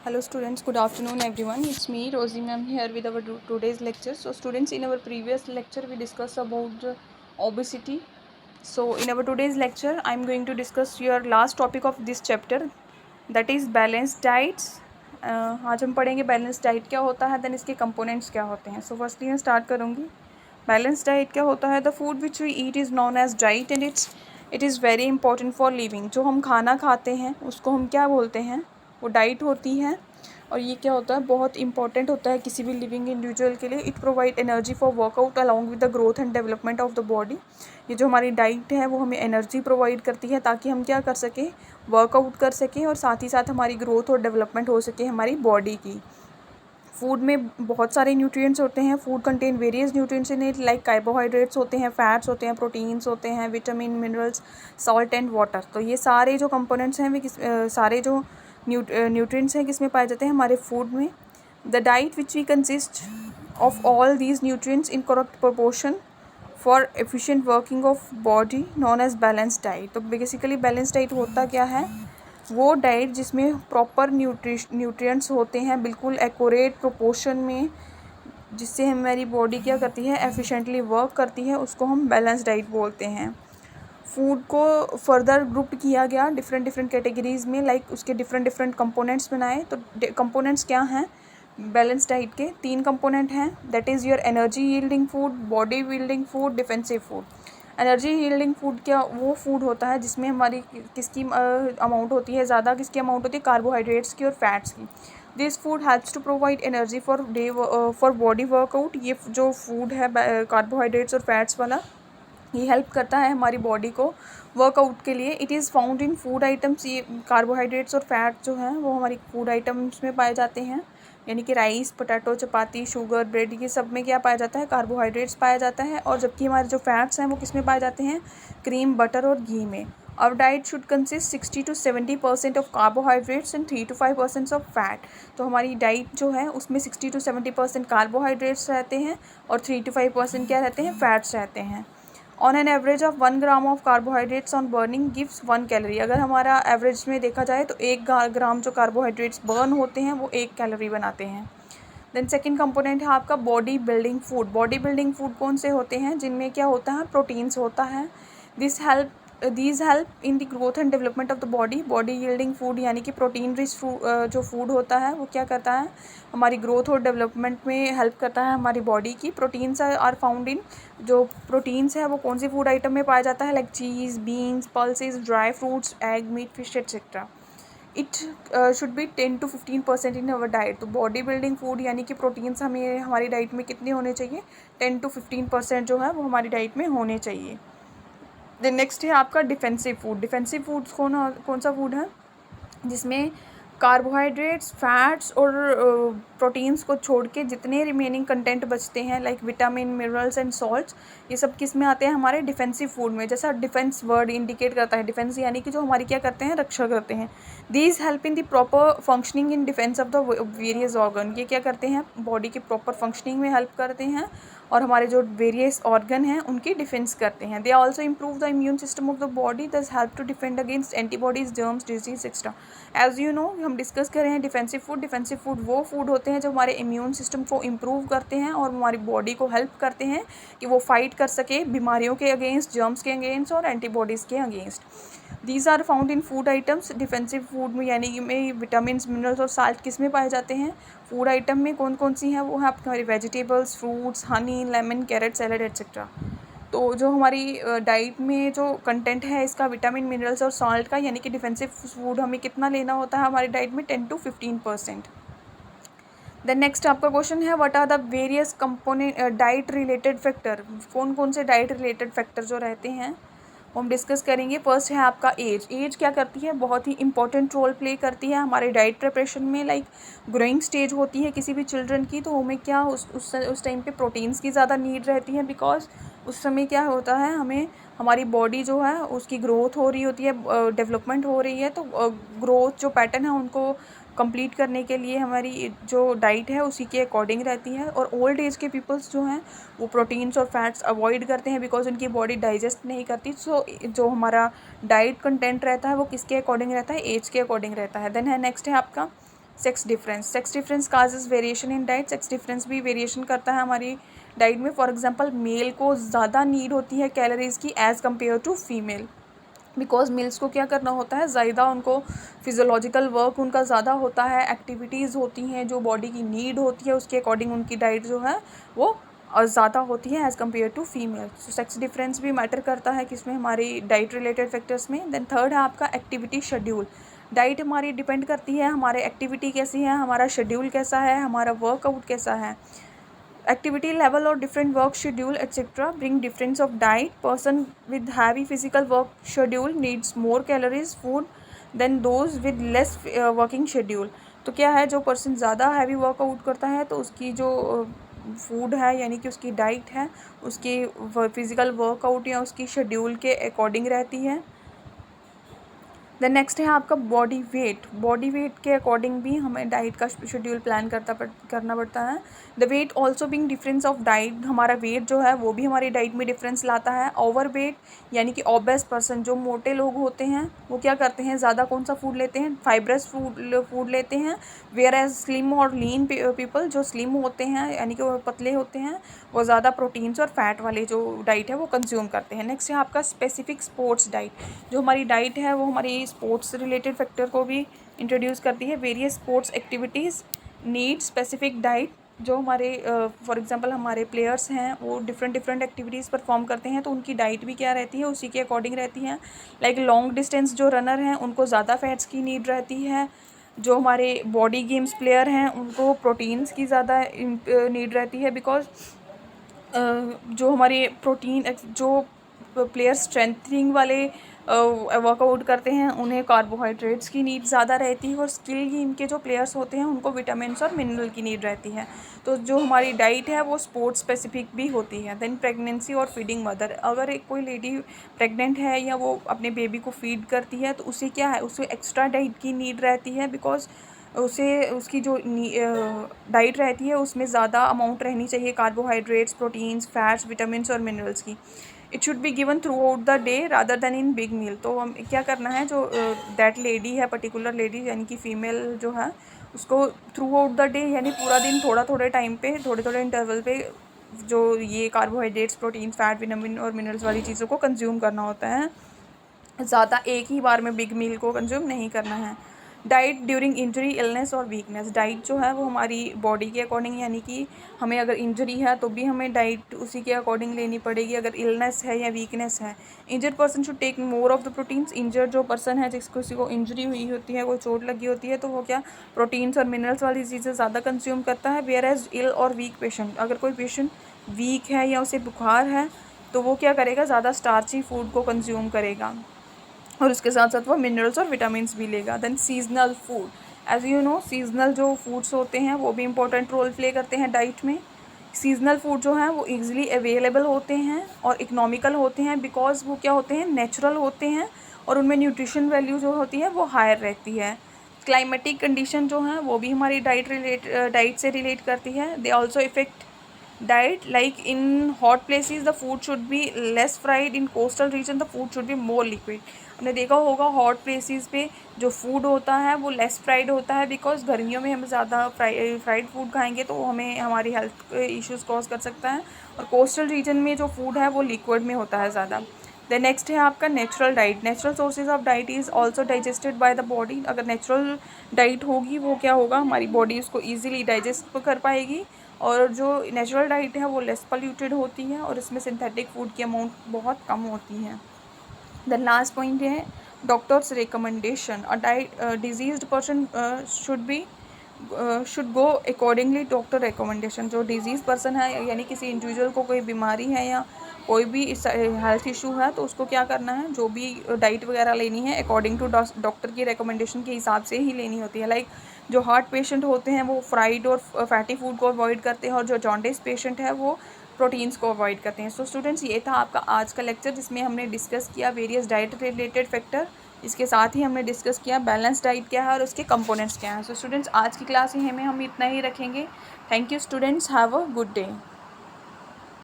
Hello students, good afternoon everyone. It's me Rosie ma'am here with our today's lecture. So students, in our previous lecture we discussed about the obesity. So in our today's lecture I am going to discuss your last topic of this chapter, that is balanced diets. आज हम पढ़ेंगे balance diet क्या होता है, then इसके components क्या होते हैं. सो फर्स्टली मैं स्टार्ट करूँगी. बैलेंस डाइट क्या होता है? The food which we eat is known as diet and it is very important for living. जो हम खाना खाते हैं उसको हम क्या बोलते हैं? वो डाइट होती है. और ये क्या होता है? बहुत इंपॉर्टेंट होता है किसी भी लिविंग इंडिविजुअल के लिए. It provide energy for workout along with the growth and development of the body. ये जो हमारी डाइट है वो हमें एनर्जी प्रोवाइड करती है ताकि हम क्या कर सकें? वर्कआउट कर सकें और साथ ही साथ हमारी ग्रोथ और डेवलपमेंट हो सके हमारी बॉडी की. फूड में बहुत सारे न्यूट्रिएंट्स होते हैं. Food contain various nutrients in it, like carbohydrates होते हैं, फैट्स होते हैं, प्रोटीन्स होते हैं, vitamin, minerals, salt and water. तो ये सारे जो कंपोनेंट्स हैं वे सारे जो न्यूट्रिएंट्स हैं किस में पाए जाते हैं? हमारे फूड में. The diet which we consist of all these nutrients in correct proportion for efficient working of body known as balance diet. तो बेसिकली बैलेंस डाइट होता क्या है? वो डाइट जिसमें प्रॉपर न्यूट्रिएंट्स होते हैं बिल्कुल एक्यूरेट प्रोपोर्शन में, जिससे हमारी बॉडी क्या करती है? एफिशिएंटली वर्क करती है, उसको हम बैलेंस डाइट बोलते हैं. फूड को फर्दर ग्रुप किया गया डिफरेंट डिफरेंट कैटेगरीज में, लाइक उसके डिफरेंट डिफरेंट कंपोनेंट्स बनाए. तो कंपोनेंट्स क्या हैं बैलेंस डाइट के? 3 कंपोनेंट हैं. That is your energy yielding food, body building food, defensive food. Energy yielding food क्या? वो फूड होता है जिसमें हमारी किसकी अमाउंट होती है ज़्यादा, किसकी अमाउंट होती है? कार्बोहाइड्रेट्स की और फैट्स की. This food helps to provide energy for body workout. ये जो फूड है कार्बोहाइड्रेट्स और फैट्स वाला, ये हेल्प करता है हमारी बॉडी को वर्कआउट के लिए. It is found in food items. ये कार्बोहाइड्रेट्स और फैट जो हैं वो हमारी फूड आइटम्स में पाए जाते हैं, यानी कि राइस, पोटैटो, चपाती, शुगर, ब्रेड, ये सब में क्या पाया जाता है? कार्बोहाइड्रेट्स पाया जाता है. और जबकि हमारे जो फैट्स हैं वो किस में पाए जाते हैं? क्रीम, बटर और घी में. Our diet should consist 60 to 70% of carbohydrates and 3 to 5% of fat. तो हमारी डाइट जो है उसमें 60 to 70% कार्बोहाइड्रेट्स रहते हैं और 3 to 5% क्या रहते हैं? फैट्स रहते हैं. On an average of 1 gram of carbohydrates on burning gives 1 calorie. अगर हमारा एवरेज में देखा जाए तो 1 ग्राम जो कार्बोहाइड्रेट्स बर्न होते हैं वो 1 कैलोरी बनाते हैं. देन सेकंड कंपोनेंट है आपका body building food. Body building food कौन से होते हैं? जिनमें क्या होता है? प्रोटीन्स होता है. These help in the growth and development of the body. Body yielding food यानी कि प्रोटीन रिच जो फूड होता है वो क्या करता है? हमारी ग्रोथ और डेवलपमेंट में हेल्प करता है हमारी बॉडी की. प्रोटीन्स आर फाउंड इन, जो प्रोटीन्स है वो कौन सी फूड आइटम में पाया जाता है? Like cheese, beans, pulses, dry fruits, egg, meat, fish etcetera. It should be 10 to 15% in our diet. तो बॉडी बिल्डिंग फूड यानी कि प्रोटीन्स हमें हमारी डाइट में कितने होने चाहिए? 10 to 15% जो है वो हमारी डाइट में होने चाहिए. देन नेक्स्ट है आपका डिफेंसिव फूड. डिफेंसिव फूड्स कौन सा फूड है? जिसमें कार्बोहाइड्रेट्स, फैट्स और प्रोटीन्स को छोड़ के जितने रिमेनिंग कंटेंट बचते हैं, like vitamin, minerals and salts, ये सब किस में आते हैं? हमारे डिफेंसिव फूड में. जैसा डिफेंस वर्ड इंडिकेट करता है, डिफेंस यानी कि जो हमारी क्या करते हैं? रक्षा करते हैं. These help in the proper functioning in defence of the various organ. ये क्या करते हैं? बॉडी की प्रॉपर फंक्शनिंग में हेल्प करते हैं और हमारे जो वेरियस ऑर्गन हैं उनकी डिफेंस करते हैं. They also improve the immune system of the body, thus help to defend against antibodies, germs, disease extra. As you know, हम डिस्कस कर रहे हैं डिफेंसिव फूड. डिफेंसिव फूड वो फूड होते हैं जो हमारे इम्यून सिस्टम को इम्प्रूव करते हैं और हमारी बॉडी को हेल्प करते हैं कि वो फाइट कर सके बीमारियों के अगेंस्ट, जर्म्स के अगेंस्ट और एंटीबॉडीज़ के against. These are found in food items. Defensive food में यानी कि में विटामिन, मिनरल्स और साल्ट किस में पाए जाते हैं? फूड आइटम में. कौन सी हैं? वो है आपकी हमारी vegetables, fruits, honey, lemon, carrot, salad etcetera. तो जो हमारी डाइट में जो कंटेंट है इसका विटामिन, मिनरल्स और सॉल्ट का, यानी कि डिफेंसिव फूड हमें कितना लेना होता है हमारी डाइट में? 10 to 15%. देन नेक्स्ट आपका क्वेश्चन है what are the various component diet related factor. कौन से डाइट रिलेटेड फैक्टर जो रहते हैं वो हम डिस्कस करेंगे. फर्स्ट है आपका एज. एज क्या करती है? बहुत ही इंपॉर्टेंट रोल प्ले करती है हमारे डाइट प्रिपरेशन में. लाइक ग्रोइंग स्टेज होती है किसी भी चिल्ड्रन की, तो हमें क्या उस टाइम पे प्रोटीन्स की ज़्यादा नीड रहती है, बिकॉज उस समय क्या होता है, हमें हमारी बॉडी जो है उसकी ग्रोथ हो रही होती है, डेवलपमेंट हो रही है. तो ग्रोथ जो पैटर्न है उनको कंप्लीट करने के लिए हमारी जो डाइट है उसी के अकॉर्डिंग रहती है. और ओल्ड एज के पीपल्स जो हैं वो प्रोटीन्स और फैट्स अवॉइड करते हैं बिकॉज उनकी बॉडी डाइजेस्ट नहीं करती. सो जो हमारा डाइट कंटेंट रहता है वो किसके अकॉर्डिंग रहता है? एज के अकॉर्डिंग रहता है. देन है नेक्स्ट है आपका sex difference causes variation in diet. Sex difference भी वेरिएशन करता है हमारी डाइट में। फॉर एग्जांपल मेल को ज़्यादा नीड होती है कैलोरीज़ की as compare to female, because males को क्या करना होता है, ज़्यादा उनको फिज़ोलॉजिकल वर्क उनका ज़्यादा होता है, एक्टिविटीज़ होती हैं जो बॉडी की नीड होती है उसके अकॉर्डिंग उनकी डाइट जो है वो ज़्यादा होती है as compare to female. So sex difference भी मैटर करता है किसमें, हमारी डाइट रिलेटेड फैक्टर्स में। देन थर्ड है आपका एक्टिविटी शेड्यूल। डाइट हमारी डिपेंड करती है हमारे एक्टिविटी कैसी है, हमारा शेड्यूल कैसा है, हमारा वर्कआउट कैसा है। Activity level or different work schedule etc. bring difference of diet. Person with heavy physical work schedule needs more calories food than those with less working schedule. तो क्या है, जो पर्सन ज़्यादा हैवी वर्कआउट करता है तो उसकी जो फूड है यानी कि उसकी डाइट है उसकी फिज़िकल वर्कआउट या उसकी शेड्यूल के अकॉर्डिंग रहती है। देन नेक्स्ट है आपका बॉडी वेट। बॉडी वेट के अकॉर्डिंग भी हमें डाइट का शेड्यूल प्लान करना पड़ता है। The weight also bring difference of diet. हमारा वेट जो है वो भी हमारी डाइट में डिफरेंस लाता है। ओवर वेट यानी कि ओबेस पर्सन, जो मोटे लोग होते हैं वो क्या करते हैं, ज़्यादा कौन सा फूड लेते हैं, फाइब्रस फूड लेते हैं। वेयर एज स्लिम और लीन पीपल, जो स्लिम होते हैं यानी कि वो पतले होते हैं, वो ज़्यादा प्रोटीन्स और फैट वाले जो डाइट है वो कंज्यूम करते हैं। नेक्स्ट है आपका स्पेसिफिक स्पोर्ट्स डाइट। जो हमारी डाइट है वो हमारी स्पोर्ट्स रिलेटेड फैक्टर को भी इंट्रोड्यूस करती है। Various sports activities need specific diet. जो हमारे फॉर एग्जांपल हमारे प्लेयर्स हैं वो डिफरेंट एक्टिविटीज़ परफॉर्म करते हैं तो उनकी डाइट भी क्या रहती है, उसी के अकॉर्डिंग रहती है। लाइक लॉन्ग डिस्टेंस जो रनर हैं उनको ज़्यादा फैट्स की नीड रहती है। जो हमारे बॉडी गेम्स प्लेयर हैं उनको प्रोटीन्स की ज़्यादा नीड रहती है, बिकॉज जो हमारे प्रोटीन जो प्लेयर स्ट्रेंथनिंग वाले वर्कआउट करते हैं उन्हें कार्बोहाइड्रेट्स की नीड ज़्यादा रहती है, और स्किल गेम के जो प्लेयर्स होते हैं उनको विटामिन्स और मिनरल की नीड रहती है। तो जो हमारी डाइट है वो स्पोर्ट्स स्पेसिफिक भी होती है। देन प्रेगनेंसी और फीडिंग मदर। अगर एक कोई लेडी प्रेग्नेंट है या वो अपने बेबी को फीड करती है तो उसे क्या है, उसे एक्स्ट्रा डाइट की नीड रहती है, बिकॉज उसे उसकी जो डाइट रहती है उसमें ज़्यादा अमाउंट रहनी चाहिए कार्बोहाइड्रेट्स, प्रोटीन्स, फैट्स, विटामिन्स और मिनरल्स की। It should be given throughout the day rather than in big meal. तो हम क्या करना है, जो दैट लेडी है, पर्टिकुलर लेडी यानी कि फ़ीमेल जो है, उसको थ्रू आउट द डे यानी पूरा दिन थोड़े टाइम पे, थोड़े इंटरवल पे जो ये कार्बोहाइड्रेट्स, प्रोटीन्स, फैट, विटामिन और मिनरल्स वाली चीज़ों को कंज्यूम करना होता है। ज़्यादा एक ही बार में बिग मील को कंज्यूम नहीं करना है। डाइट ड्यूरिंग इंजरी, इलनेस और वीकनेस। डाइट जो है वो हमारी बॉडी के अकॉर्डिंग यानी कि हमें अगर इंजरी है तो भी हमें डाइट उसी के अकॉर्डिंग लेनी पड़ेगी, अगर इलनेस है या वीकनेस है। Injured person should take more of the proteins. Injured जो पर्सन है, जिसको किसी को इंजरी हुई होती है, कोई चोट लगी होती है, तो वो क्या प्रोटीन्स और मिनरल्स वाली चीज़ें ज़्यादा कंज्यूम करता है। वेयर एज इल और वीक पेशेंट, अगर कोई पेशेंट वीक है या उसे बुखार है तो वो क्या करेगा, ज़्यादा स्टार्ची फूड को कंज्यूम करेगा और उसके साथ साथ वो मिनरल्स और विटामिन्स भी लेगा। Then seasonal food. As you know seasonal जो फूड्स होते हैं वो भी इंपॉर्टेंट रोल प्ले करते हैं डाइट में। सीजनल फूड जो हैं वो ईजिली अवेलेबल होते हैं और इकोनॉमिकल होते हैं, बिकॉज वो क्या होते हैं, नेचुरल होते हैं और उनमें न्यूट्रिशन वैल्यू जो होती है वो हायर रहती है। क्लाइमेटिक कंडीशन जो हैं वो भी हमारी डाइट से रिलेट करती है। They also effect diet, like in hot places the food should be less fried, in coastal region the food should be more liquid। हमने देखा होगा हॉट प्लेसेस पे जो फूड होता है वो लेस फ्राइड होता है, बिकॉज गर्मियों में हम ज़्यादा फ्राइड फूड खाएंगे तो हमें हमारी हेल्थ इश्यूज़ कॉज कर सकता है, और कोस्टल रीजन में जो फूड है वो लिक्विड में होता है ज़्यादा। द नेक्स्ट है आपका natural diet. Natural sources of diet is also digested by the body. अगर नेचुरल डाइट होगी वो क्या होगा, हमारी बॉडी उसको ईजिली डाइजेस्ट कर पाएगी, और जो नेचुरल डाइट है वो लेस पोल्यूटेड होती है और इसमें सिंथेटिक फूड की अमाउंट बहुत कम होती है। द लास्ट पॉइंट है doctors recommendation. A diet diseased person should go accordingly doctor recommendation. जो डिजीज़ पर्सन है यानी किसी इंडिविजुअल को कोई बीमारी है या कोई भी हेल्थ इशू है तो उसको क्या करना है, जो भी डाइट वगैरह लेनी है अकॉर्डिंग टू डॉक्टर की रिकमेंडेशन के हिसाब से ही लेनी होती है। लाइक जो हार्ट पेशेंट होते हैं वो फ्राइड और फैटी फूड को अवॉइड करते हैं, और जो जॉन्डिस पेशेंट है वो प्रोटीन्स को अवॉइड करते हैं। सो स्टूडेंट्स, ये था आपका आज का लेक्चर जिसमें हमने डिस्कस किया वेरियस डाइट रिलेटेड फैक्टर। इसके साथ ही हमने डिस्कस किया बैलेंस डाइट क्या है और उसके कंपोनेंट्स क्या हैं। सो स्टूडेंट्स, आज की क्लास ही हमें हम इतना ही रखेंगे। Thank you students, have a good day.